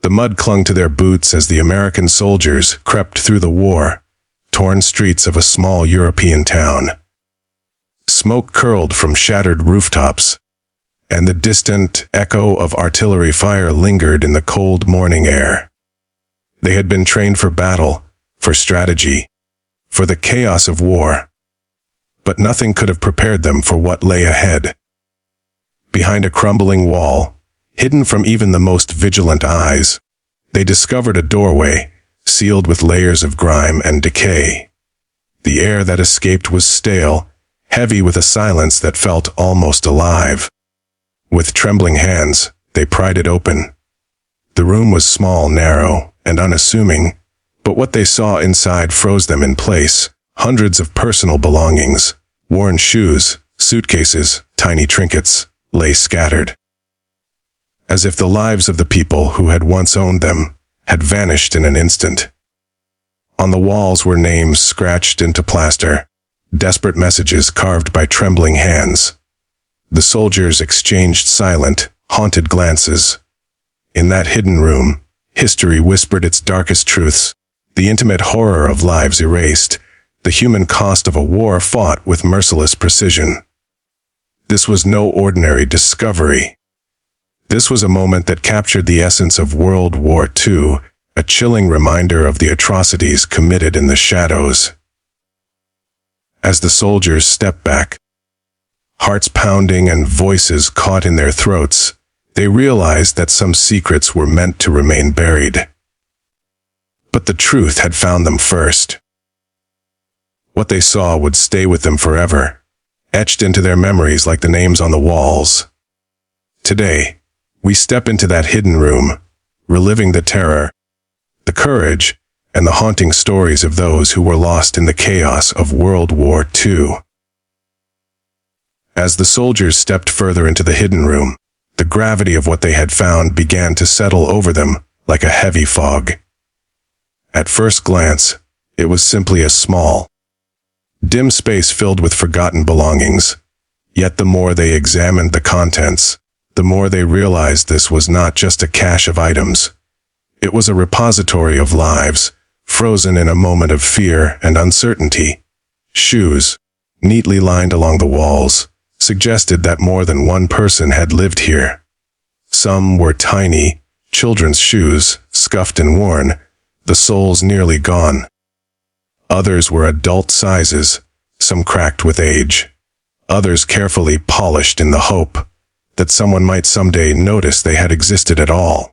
The mud clung to their boots as the American soldiers crept through the war-torn streets of a small European town. Smoke curled from shattered rooftops, and the distant echo of artillery fire lingered in the cold morning air. They had been trained for battle, for strategy, for the chaos of war. But nothing could have prepared them for what lay ahead. Behind a crumbling wall, hidden from even the most vigilant eyes, they discovered a doorway, sealed with layers of grime and decay. The air that escaped was stale, heavy with a silence that felt almost alive. With trembling hands, they pried it open. The room was small, narrow, and unassuming, but what they saw inside froze them in place. Hundreds of personal belongings, worn shoes, suitcases, tiny trinkets, lay scattered. As if the lives of the people who had once owned them had vanished in an instant. On the walls were names scratched into plaster, desperate messages carved by trembling hands. The soldiers exchanged silent, haunted glances. In that hidden room, history whispered its darkest truths, the intimate horror of lives erased, the human cost of a war fought with merciless precision. This was no ordinary discovery. This was a moment that captured the essence of World War II, a chilling reminder of the atrocities committed in the shadows. As the soldiers stepped back, hearts pounding and voices caught in their throats, they realized that some secrets were meant to remain buried. But the truth had found them first. What they saw would stay with them forever, etched into their memories like the names on the walls. Today, we step into that hidden room, reliving the terror, the courage, and the haunting stories of those who were lost in the chaos of World War II. As the soldiers stepped further into the hidden room, the gravity of what they had found began to settle over them like a heavy fog. At first glance, it was simply a small, dim space filled with forgotten belongings. Yet the more they examined the contents, the more they realized this was not just a cache of items. It was a repository of lives, frozen in a moment of fear and uncertainty. Shoes, neatly lined along the walls, suggested that more than one person had lived here. Some were tiny, children's shoes, scuffed and worn, the soles nearly gone. Others were adult sizes, some cracked with age. Others carefully polished in the hope that someone might someday notice they had existed at all.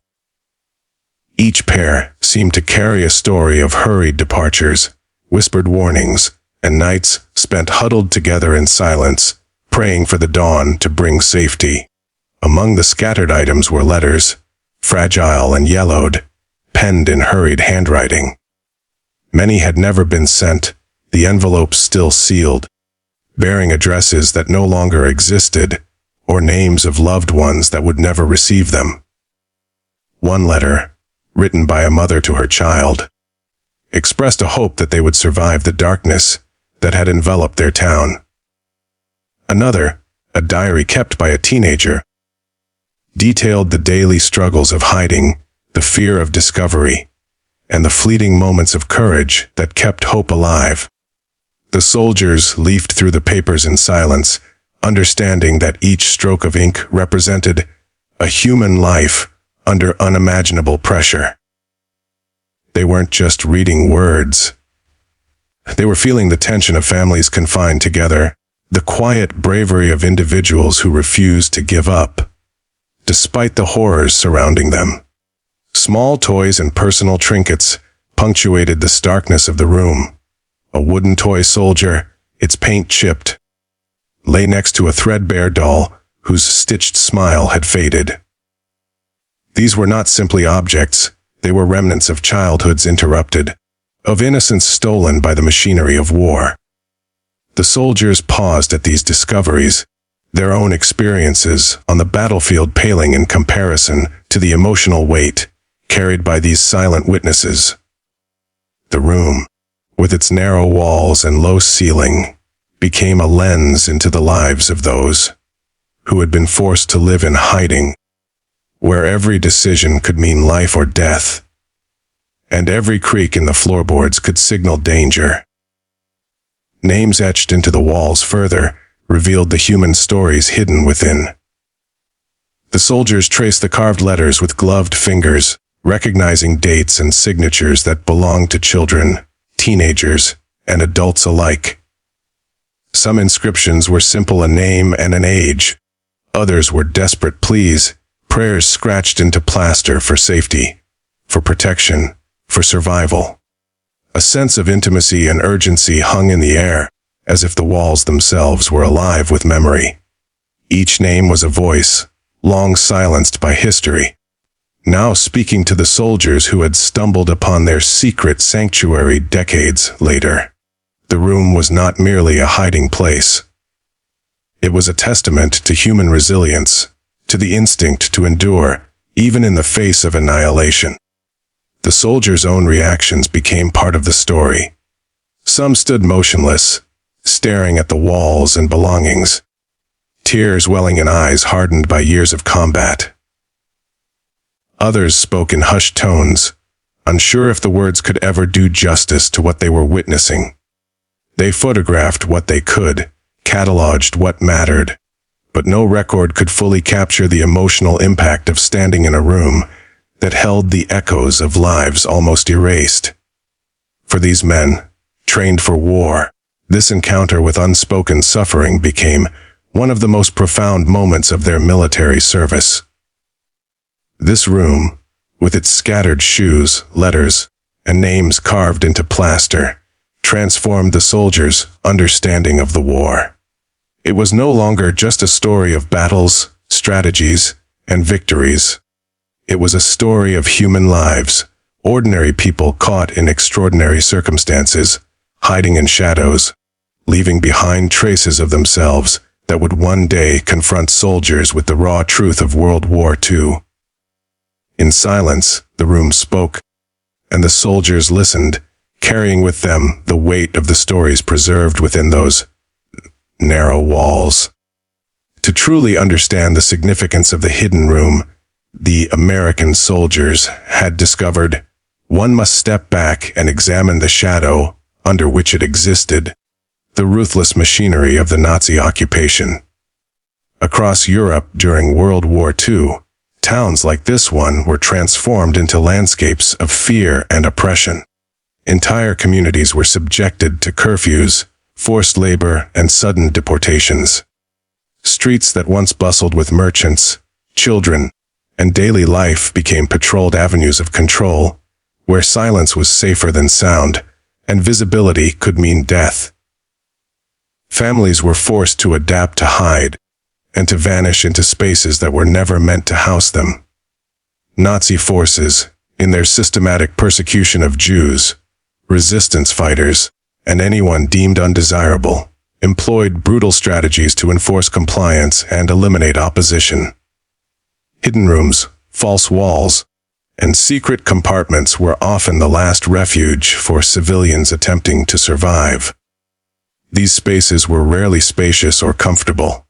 Each pair seemed to carry a story of hurried departures, whispered warnings, and nights spent huddled together in silence, praying for the dawn to bring safety. Among the scattered items were letters, fragile and yellowed, penned in hurried handwriting. Many had never been sent, the envelopes still sealed, bearing addresses that no longer existed, or names of loved ones that would never receive them. One letter, written by a mother to her child, expressed a hope that they would survive the darkness that had enveloped their town. Another, a diary kept by a teenager, detailed the daily struggles of hiding, the fear of discovery, and the fleeting moments of courage that kept hope alive. The soldiers leafed through the papers in silence, understanding that each stroke of ink represented a human life under unimaginable pressure. They weren't just reading words. They were feeling the tension of families confined together, the quiet bravery of individuals who refused to give up, despite the horrors surrounding them. Small toys and personal trinkets punctuated the starkness of the room. A wooden toy soldier, its paint chipped, lay next to a threadbare doll whose stitched smile had faded. These were not simply objects, they were remnants of childhoods interrupted, of innocence stolen by the machinery of war. The soldiers paused at these discoveries, their own experiences on the battlefield paling in comparison to the emotional weight carried by these silent witnesses. The room, with its narrow walls and low ceiling, became a lens into the lives of those who had been forced to live in hiding, where every decision could mean life or death, and every creak in the floorboards could signal danger. Names etched into the walls further revealed the human stories hidden within. The soldiers traced the carved letters with gloved fingers, recognizing dates and signatures that belonged to children, teenagers, and adults alike. Some inscriptions were simple, a name and an age. Others were desperate pleas, prayers scratched into plaster for safety, for protection, for survival. A sense of intimacy and urgency hung in the air, as if the walls themselves were alive with memory. Each name was a voice, long silenced by history, now speaking to the soldiers who had stumbled upon their secret sanctuary decades later. The room was not merely a hiding place. It was a testament to human resilience, to the instinct to endure, even in the face of annihilation. The soldiers' own reactions became part of the story. Some stood motionless, staring at the walls and belongings, tears welling in eyes hardened by years of combat. Others spoke in hushed tones, unsure if the words could ever do justice to what they were witnessing. They photographed what they could, cataloged what mattered, but no record could fully capture the emotional impact of standing in a room that held the echoes of lives almost erased. For these men, trained for war, this encounter with unspoken suffering became one of the most profound moments of their military service. This room, with its scattered shoes, letters, and names carved into plaster, transformed the soldiers' understanding of the war. It was no longer just a story of battles, strategies, and victories. It was a story of human lives, ordinary people caught in extraordinary circumstances, hiding in shadows, leaving behind traces of themselves that would one day confront soldiers with the raw truth of World War II. In silence, the room spoke, and the soldiers listened, carrying with them the weight of the stories preserved within those narrow walls. To truly understand the significance of the hidden room the American soldiers had discovered, one must step back and examine the shadow under which it existed, the ruthless machinery of the Nazi occupation. Across Europe during World War II, towns like this one were transformed into landscapes of fear and oppression. Entire communities were subjected to curfews, forced labor, and sudden deportations. Streets that once bustled with merchants, children, and daily life became patrolled avenues of control, where silence was safer than sound, and visibility could mean death. Families were forced to adapt to hide, and to vanish into spaces that were never meant to house them. Nazi forces, in their systematic persecution of Jews, resistance fighters, and anyone deemed undesirable, employed brutal strategies to enforce compliance and eliminate opposition. Hidden rooms, false walls, and secret compartments were often the last refuge for civilians attempting to survive. These spaces were rarely spacious or comfortable.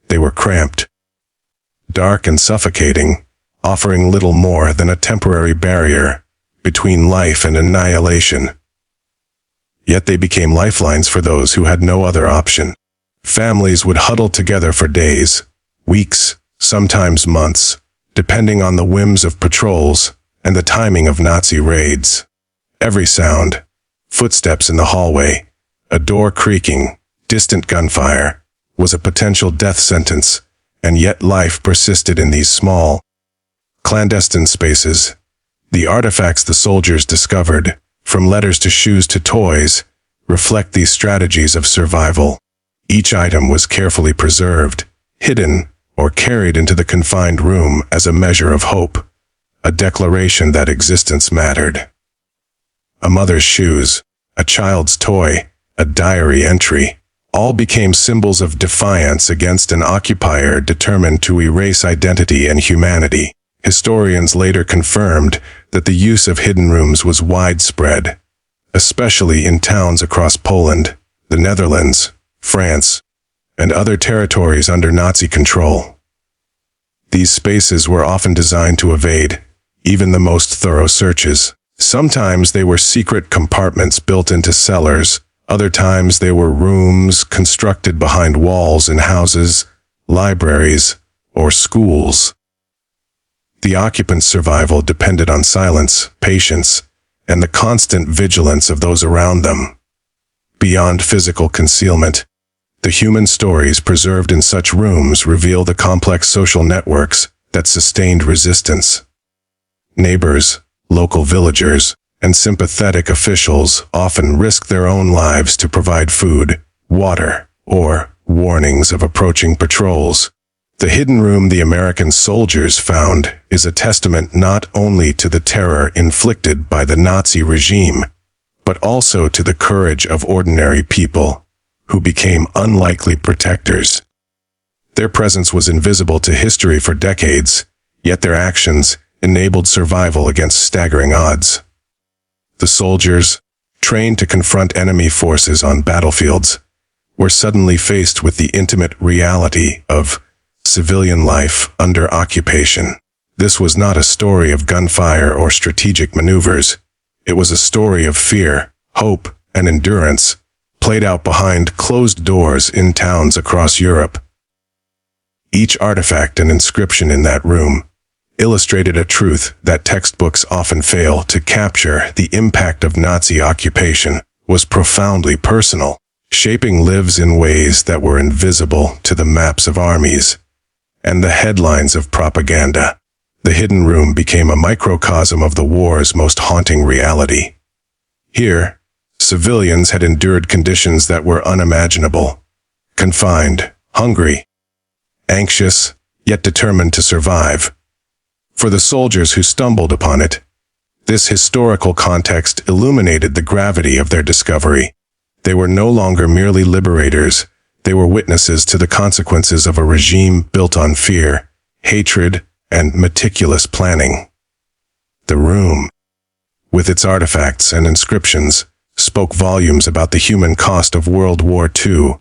They were cramped, dark and suffocating, offering little more than a temporary barrier between life and annihilation. Yet they became lifelines for those who had no other option. Families would huddle together for days, weeks, sometimes months, depending on the whims of patrols and the timing of Nazi raids. Every sound, footsteps in the hallway, a door creaking, distant gunfire, was a potential death sentence, and yet life persisted in these small, clandestine spaces. The artifacts the soldiers discovered, from letters to shoes to toys, reflect these strategies of survival. Each item was carefully preserved, hidden, or carried into the confined room as a measure of hope, a declaration that existence mattered. A mother's shoes, a child's toy, a diary entry, all became symbols of defiance against an occupier determined to erase identity and humanity. Historians later confirmed that the use of hidden rooms was widespread, especially in towns across Poland, the Netherlands, France, and other territories under Nazi control. These spaces were often designed to evade even the most thorough searches. Sometimes they were secret compartments built into cellars. Other times they were rooms constructed behind walls in houses, libraries, or schools. The occupants' survival depended on silence, patience, and the constant vigilance of those around them. Beyond physical concealment, the human stories preserved in such rooms reveal the complex social networks that sustained resistance. Neighbors, local villagers, and sympathetic officials often risked their own lives to provide food, water, or warnings of approaching patrols. The hidden room the American soldiers found is a testament not only to the terror inflicted by the Nazi regime, but also to the courage of ordinary people who became unlikely protectors. Their presence was invisible to history for decades, yet their actions enabled survival against staggering odds. The soldiers, trained to confront enemy forces on battlefields, were suddenly faced with the intimate reality of civilian life under occupation. This was not a story of gunfire or strategic maneuvers. It was a story of fear, hope, and endurance, played out behind closed doors in towns across Europe. Each artifact and inscription in that room illustrated a truth that textbooks often fail to capture. The impact of Nazi occupation was profoundly personal, shaping lives in ways that were invisible to the maps of armies and the headlines of propaganda. The hidden room became a microcosm of the war's most haunting reality. Here, civilians had endured conditions that were unimaginable, confined, hungry, anxious, yet determined to survive. For the soldiers who stumbled upon it, this historical context illuminated the gravity of their discovery. They were no longer merely liberators. They were witnesses to the consequences of a regime built on fear, hatred, and meticulous planning. The room, with its artifacts and inscriptions, spoke volumes about the human cost of World War II,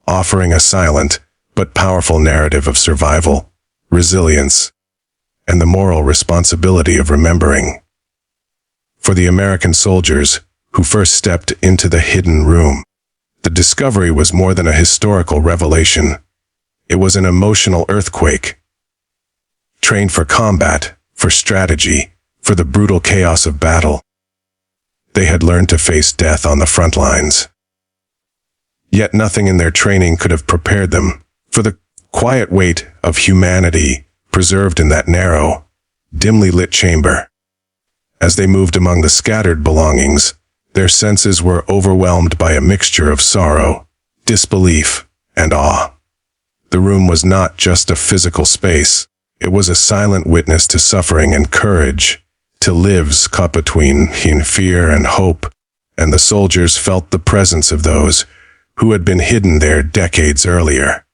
offering a silent but powerful narrative of survival, resilience, and the moral responsibility of remembering. For the American soldiers who first stepped into the hidden room, the discovery was more than a historical revelation. It was an emotional earthquake. Trained for combat, for strategy, for the brutal chaos of battle, they had learned to face death on the front lines. Yet nothing in their training could have prepared them for the quiet weight of humanity preserved in that narrow, dimly lit chamber. As they moved among the scattered belongings, their senses were overwhelmed by a mixture of sorrow, disbelief, and awe. The room was not just a physical space. It was a silent witness to suffering and courage, to lives caught between fear and hope, and the soldiers felt the presence of those who had been hidden there decades earlier.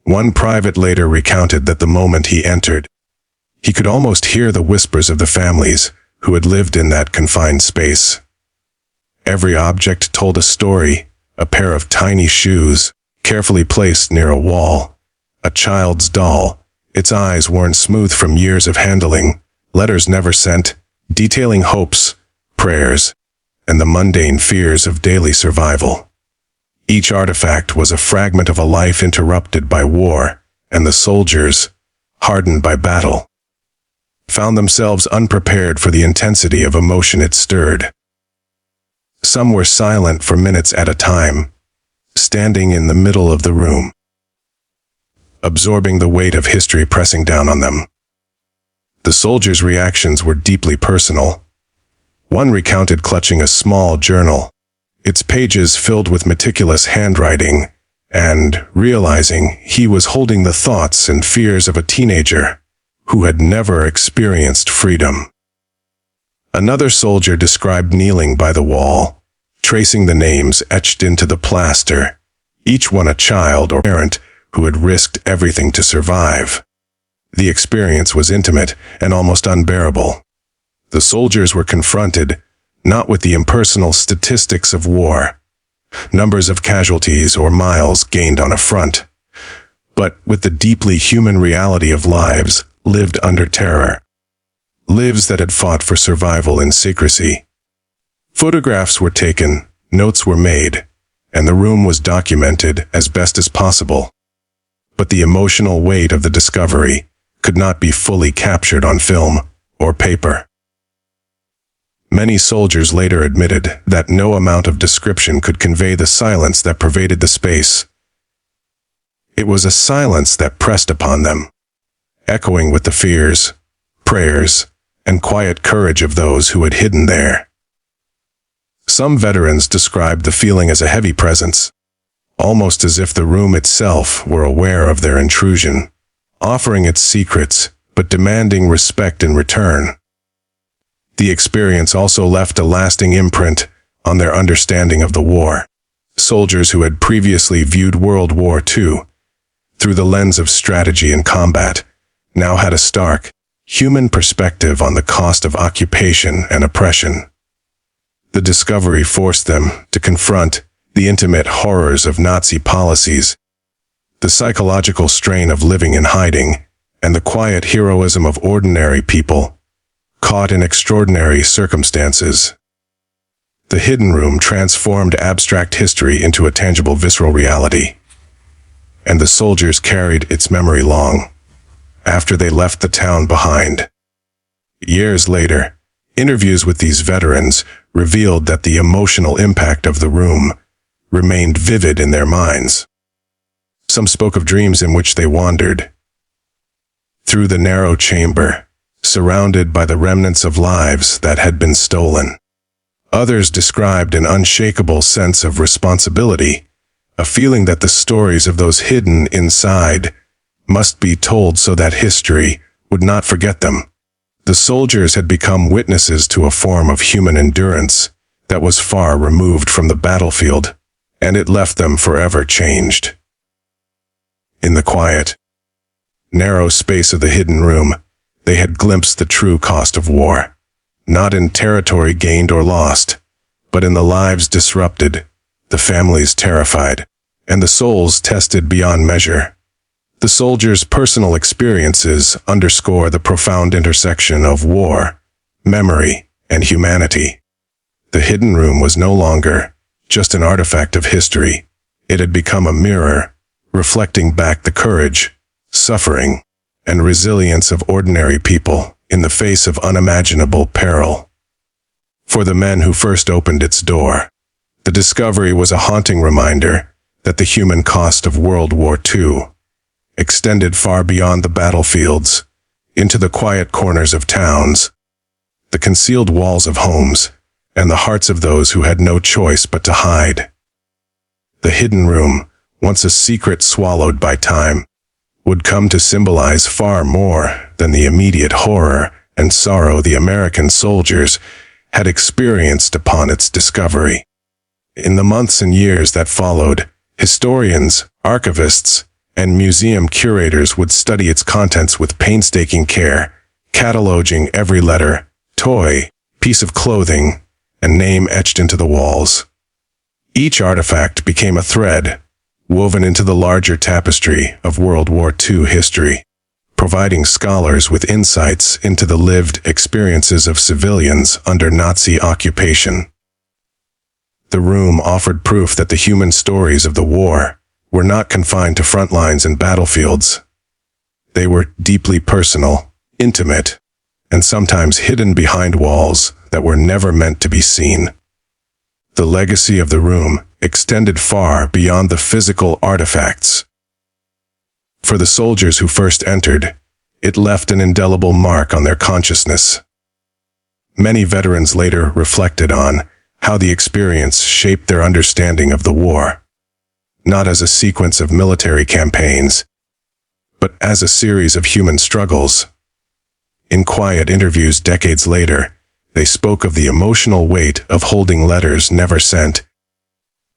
One private later recounted that the moment he entered, he could almost hear the whispers of the families who had lived in that confined space. Every object told a story: a pair of tiny shoes, carefully placed near a wall; a child's doll, its eyes worn smooth from years of handling; letters never sent, detailing hopes, prayers, and the mundane fears of daily survival. Each artifact was a fragment of a life interrupted by war, and the soldiers, hardened by battle, found themselves unprepared for the intensity of emotion it stirred. Some were silent for minutes at a time, standing in the middle of the room, absorbing the weight of history pressing down on them. The soldiers' reactions were deeply personal. One recounted clutching a small journal, its pages filled with meticulous handwriting, and realizing he was holding the thoughts and fears of a teenager who had never experienced freedom. Another soldier described kneeling by the wall, tracing the names etched into the plaster, each one a child or parent who had risked everything to survive. The experience was intimate and almost unbearable. The soldiers were confronted not with the impersonal statistics of war, numbers of casualties or miles gained on a front, but with the deeply human reality of lives lived under terror. Lives that had fought for survival in secrecy. Photographs were taken, notes were made, and the room was documented as best as possible. But the emotional weight of the discovery could not be fully captured on film or paper. Many soldiers later admitted that no amount of description could convey the silence that pervaded the space. It was a silence that pressed upon them, echoing with the fears, prayers, and quiet courage of those who had hidden there. Some veterans described the feeling as a heavy presence, almost as if the room itself were aware of their intrusion, offering its secrets but demanding respect in return. The experience also left a lasting imprint on their understanding of the war. Soldiers who had previously viewed World War II through the lens of strategy and combat now had a stark, human perspective on the cost of occupation and oppression. The discovery forced them to confront the intimate horrors of Nazi policies, the psychological strain of living in hiding, and the quiet heroism of ordinary people caught in extraordinary circumstances. The hidden room transformed abstract history into a tangible visceral reality, and the soldiers carried its memory long after they left the town behind. Years later, interviews with these veterans revealed that the emotional impact of the room remained vivid in their minds. Some spoke of dreams in which they wandered through the narrow chamber, surrounded by the remnants of lives that had been stolen. Others described an unshakable sense of responsibility, a feeling that the stories of those hidden inside must be told so that history would not forget them. The soldiers had become witnesses to a form of human endurance that was far removed from the battlefield, and it left them forever changed. In the quiet, narrow space of the hidden room, they had glimpsed the true cost of war, not in territory gained or lost, but in the lives disrupted, the families terrified, and the souls tested beyond measure. The soldiers' personal experiences underscore the profound intersection of war, memory, and humanity. The hidden room was no longer just an artifact of history. It had become a mirror, reflecting back the courage, suffering, and resilience of ordinary people in the face of unimaginable peril. For the men who first opened its door, the discovery was a haunting reminder that the human cost of World War II extended far beyond the battlefields, into the quiet corners of towns, the concealed walls of homes, and the hearts of those who had no choice but to hide. The hidden room, once a secret swallowed by time, would come to symbolize far more than the immediate horror and sorrow the American soldiers had experienced upon its discovery. In the months and years that followed, historians, archivists, and museum curators would study its contents with painstaking care, cataloging every letter, toy, piece of clothing, and name etched into the walls. Each artifact became a thread, woven into the larger tapestry of World War II history, providing scholars with insights into the lived experiences of civilians under Nazi occupation. The room offered proof that the human stories of the war were not confined to front lines and battlefields. They were deeply personal, intimate, and sometimes hidden behind walls that were never meant to be seen. The legacy of the room extended far beyond the physical artifacts. For the soldiers who first entered, it left an indelible mark on their consciousness. Many veterans later reflected on how the experience shaped their understanding of the war, not as a sequence of military campaigns, but as a series of human struggles. In quiet interviews decades later, they spoke of the emotional weight of holding letters never sent,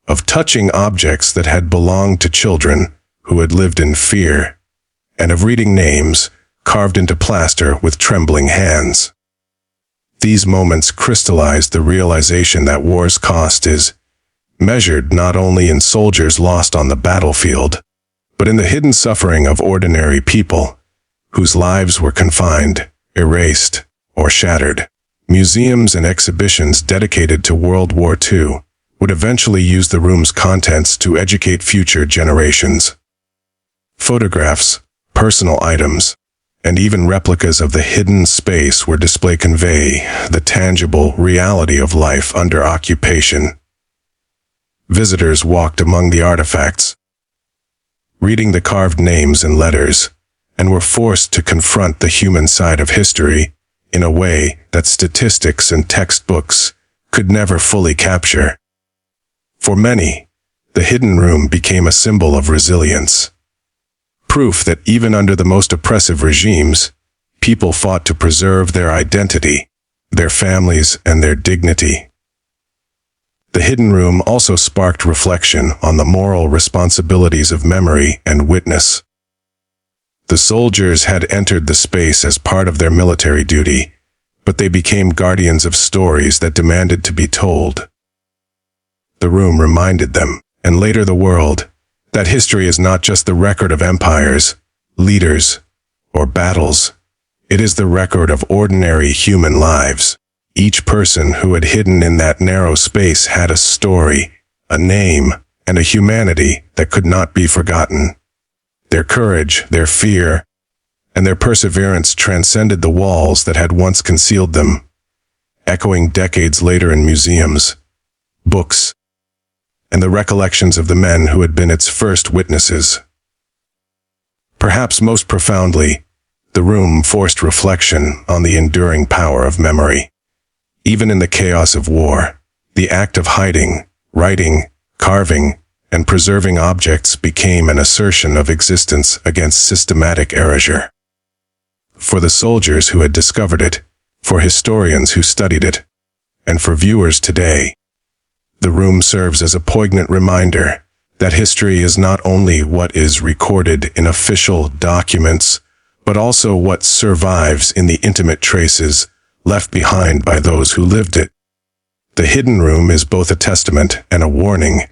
of touching objects that had belonged to children who had lived in fear, and of reading names carved into plaster with trembling hands. These moments crystallized the realization that war's cost is measured not only in soldiers lost on the battlefield, but in the hidden suffering of ordinary people, whose lives were confined, erased, or shattered. Museums and exhibitions dedicated to World War II would eventually use the room's contents to educate future generations. Photographs, personal items, and even replicas of the hidden space where display convey the tangible reality of life under occupation. Visitors walked among the artifacts, reading the carved names and letters, and were forced to confront the human side of history in a way that statistics and textbooks could never fully capture. For many, the hidden room became a symbol of resilience. Proof that even under the most oppressive regimes, people fought to preserve their identity, their families, and their dignity. The hidden room also sparked reflection on the moral responsibilities of memory and witness. The soldiers had entered the space as part of their military duty, but they became guardians of stories that demanded to be told. The room reminded them, and later the world, that history is not just the record of empires, leaders, or battles. It is the record of ordinary human lives. Each person who had hidden in that narrow space had a story, a name, and a humanity that could not be forgotten. Their courage, their fear, and their perseverance transcended the walls that had once concealed them, echoing decades later in museums, books, and the recollections of the men who had been its first witnesses. Perhaps most profoundly, the room forced reflection on the enduring power of memory. Even in the chaos of war, the act of hiding, writing, carving, and preserving objects became an assertion of existence against systematic erasure. For the soldiers who had discovered it, for historians who studied it, and for viewers today, the room serves as a poignant reminder that history is not only what is recorded in official documents, but also what survives in the intimate traces left behind by those who lived it. The hidden room is both a testament and a warning,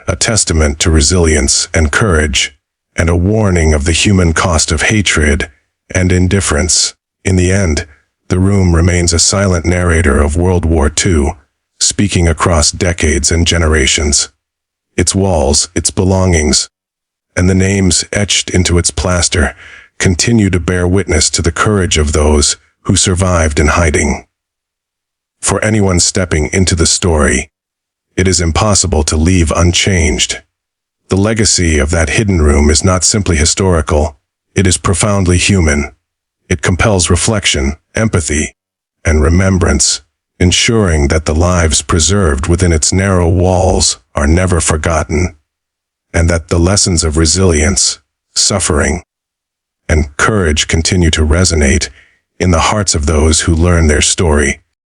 a testament to resilience and courage, and a warning of the human cost of hatred and indifference. In the end, the room remains a silent narrator of World War II, speaking across decades and generations. Its walls, its belongings, and the names etched into its plaster continue to bear witness to the courage of those who survived in hiding. For anyone stepping into the story, it is impossible to leave unchanged. The legacy of that hidden room is not simply historical, it is profoundly human. It compels reflection, empathy, and remembrance, ensuring that the lives preserved within its narrow walls are never forgotten, and that the lessons of resilience, suffering, and courage continue to resonate in the hearts of those who learn their story.